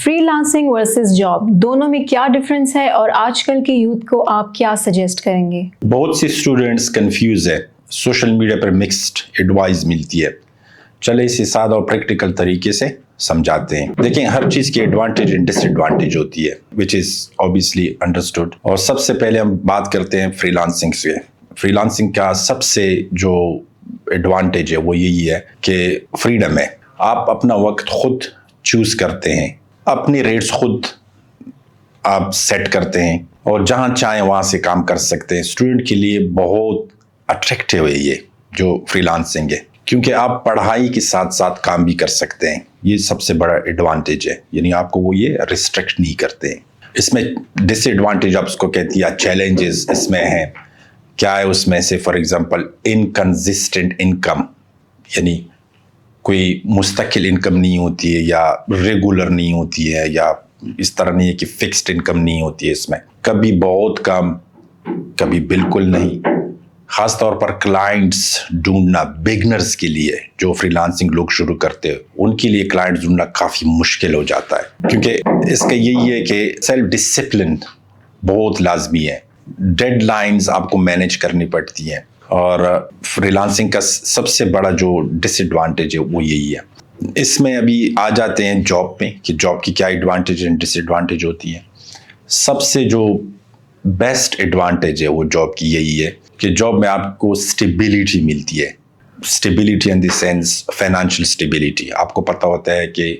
Free lancing versus job دونوں میں کیا ڈفرینس ہے اور آج کل کے یوتھ کو آپ کیا سجیسٹ کریں گے؟ بہت سے اسٹوڈنٹس کنفیوز ہے، سوشل میڈیا پر مکسڈ ایڈوائز ملتی ہے. چلے اسے سادہ اور پریکٹیکل طریقے سے سمجھاتے ہیں. دیکھیں، ہر چیز کی ایڈوانٹیج اینڈ ڈس ایڈوانٹیج ہوتی ہے وچ از obviously understood. اور سب سے پہلے ہم بات کرتے ہیں فری لانسنگ سے. فری لانسنگ کا سب سے جو ایڈوانٹیج ہے وہ یہی ہے کہ فریڈم ہے. آپ اپنا وقت خود چوز کرتے ہیں، اپنی ریٹس خود آپ سیٹ کرتے ہیں اور جہاں چاہیں وہاں سے کام کر سکتے ہیں. اسٹوڈنٹ کے لیے بہت اٹریکٹیو ہے یہ جو فری لانسنگ ہے، کیونکہ آپ پڑھائی کے ساتھ ساتھ کام بھی کر سکتے ہیں. یہ سب سے بڑا ایڈوانٹیج ہے، یعنی آپ کو وہ یہ ریسٹرکٹ نہیں کرتے ہیں. اس میں ڈس ایڈوانٹیج آپ اس کو کہتی ہے، چیلنجز اس میں ہیں. کیا ہے اس میں سے؟ فار ایگزامپل انکنسسٹنٹ انکم، یعنی کوئی مستقل انکم نہیں ہوتی ہے یا ریگولر نہیں ہوتی ہے، یا اس طرح نہیں ہے کہ فکسڈ انکم نہیں ہوتی ہے. اس میں کبھی بہت کم، کبھی بالکل نہیں. خاص طور پر کلائنٹس ڈھونڈنا بگنرز کے لیے، جو فری لانسنگ لوگ شروع کرتے ہیں ان کے لیے کلائنٹس ڈھونڈنا کافی مشکل ہو جاتا ہے، کیونکہ اس کا یہی ہے کہ سیلف ڈسپلن بہت لازمی ہے. ڈیڈ لائنز آپ کو مینیج کرنی پڑتی ہیں، اور فری لانسنگ کا سب سے بڑا جو ڈس ایڈوانٹیج ہے وہ یہی ہے. اس میں ابھی آ جاتے ہیں جاب پہ کہ جاب کی کیا ایڈوانٹیج اینڈ ڈس ایڈوانٹیج ہوتی ہے. سب سے جو بیسٹ ایڈوانٹیج ہے وہ جاب کی یہی ہے کہ جاب میں آپ کو اسٹیبلٹی ملتی ہے. Stability in the sense financial stability. آپ کو پتہ ہوتا ہے کہ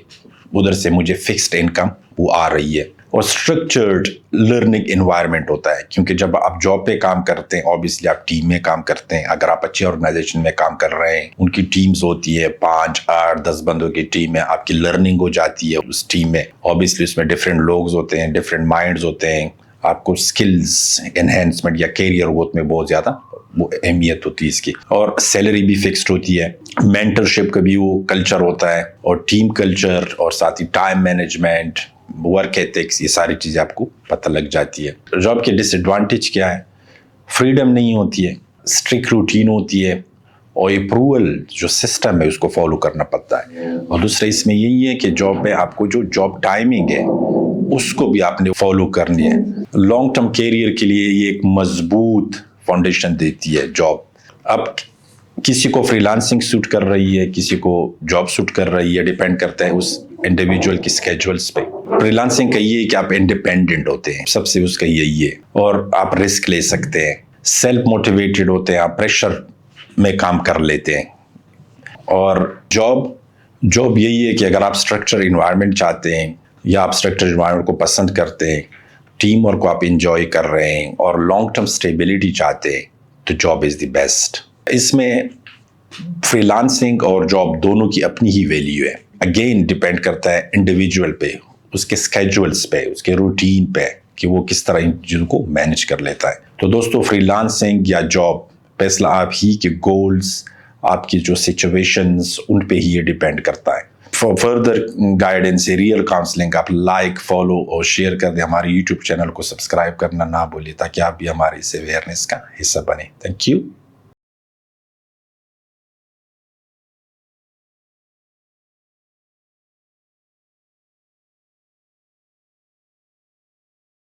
ادھر سے مجھے فکسڈ انکم وہ آ رہی ہے. اور اسٹرکچرڈ لرننگ انوائرمنٹ ہوتا ہے، کیونکہ جب آپ جاب پہ کام کرتے ہیں اوبیسلی آپ ٹیم میں کام کرتے ہیں. اگر آپ اچھی آرگنائزیشن میں کام کر رہے ہیں، ان کی ٹیمز ہوتی ہے 5 8 10 بندوں کی ٹیم ہے، آپ کی لرننگ ہو جاتی ہے اس ٹیم میں. اوبیسلی اس میں ڈفرینٹ لوگز ہوتے ہیں، ڈفرینٹ مائنڈز ہوتے ہیں. آپ کو اسکلز انہینسمنٹ یا کیریئر گروتھ میں بہت زیادہ وہ اہمیت ہوتی ہے اس کی. اور سیلری بھی فکسڈ ہوتی ہے. مینٹرشپ کا بھی وہ کلچر ہوتا ہے، اور ٹیم کلچر، اور ساتھ ہی ٹائم مینجمنٹ، ورک ایتھکس، یہ ساری چیزیں آپ کو پتہ لگ جاتی ہے. جاب کے ڈس ایڈوانٹیج کیا ہے؟ فریڈم نہیں ہوتی ہے، اسٹرکٹ روٹین ہوتی ہے، اور اپروول جو سسٹم ہے اس کو فالو کرنا پڑتا ہے. اور دوسرا اس میں یہی ہے کہ جاب میں آپ کو جو جاب ٹائمنگ ہے اس کو بھی آپ نے فالو کرنی ہے. لانگ ٹرم کیریئر کے لیے یہ ایک مضبوط فاؤنڈیشن دیتی ہے جاب. اب کسی کو فری لانسنگ سوٹ کر رہی ہے، کسی کو جاب سوٹ کر رہی ہے، ڈیپینڈ کرتا ہے اس انڈیویجول کی اسکیجولس پہ. فری لانسنگ کا یہ ہے کہ آپ انڈیپینڈنٹ ہوتے ہیں، سب سے اس کا یہی ہے، اور آپ رسک لے سکتے ہیں، سیلف موٹیویٹڈ ہوتے ہیں، آپ پریشر میں کام کر لیتے ہیں. اور جاب یہی ہے کہ اگر آپ اسٹرکچر انوائرمنٹ چاہتے ہیں، یا آپ اسٹرکچر انوائرمنٹ کو پسند کرتے ہیں، ٹیم ورک کو آپ انجوائے کر رہے ہیں، اور لانگ ٹرم اسٹیبلٹی چاہتے ہیں، تو جاب از دی بیسٹ. اس میں فری لانسنگ اور جاب دونوں کی اپنی ہی ویلیو ہے. اگین ڈیپینڈ کرتا ہے انڈیویجول پہ، اس کے اسکیجولس پہ، اس کے روٹین پہ، کہ وہ کس طرح ان چیزوں کو مینیج کر لیتا ہے. تو دوستو، فری لانسنگ یا جاب، فیصلہ آپ ہی کے گولز، آپ کی جو سچویشنز، ان پہ ہی یہ ڈیپینڈ کرتا ہے. For further guidance, real counselling, آپ لائک، فالو اور شیئر کر دیں. ہمارے یوٹیوب چینل کو سبسکرائب کرنا نہ بھولیں، تاکہ آپ بھی ہمارے اس اویئرنیس کا حصہ بنیں. Thank you.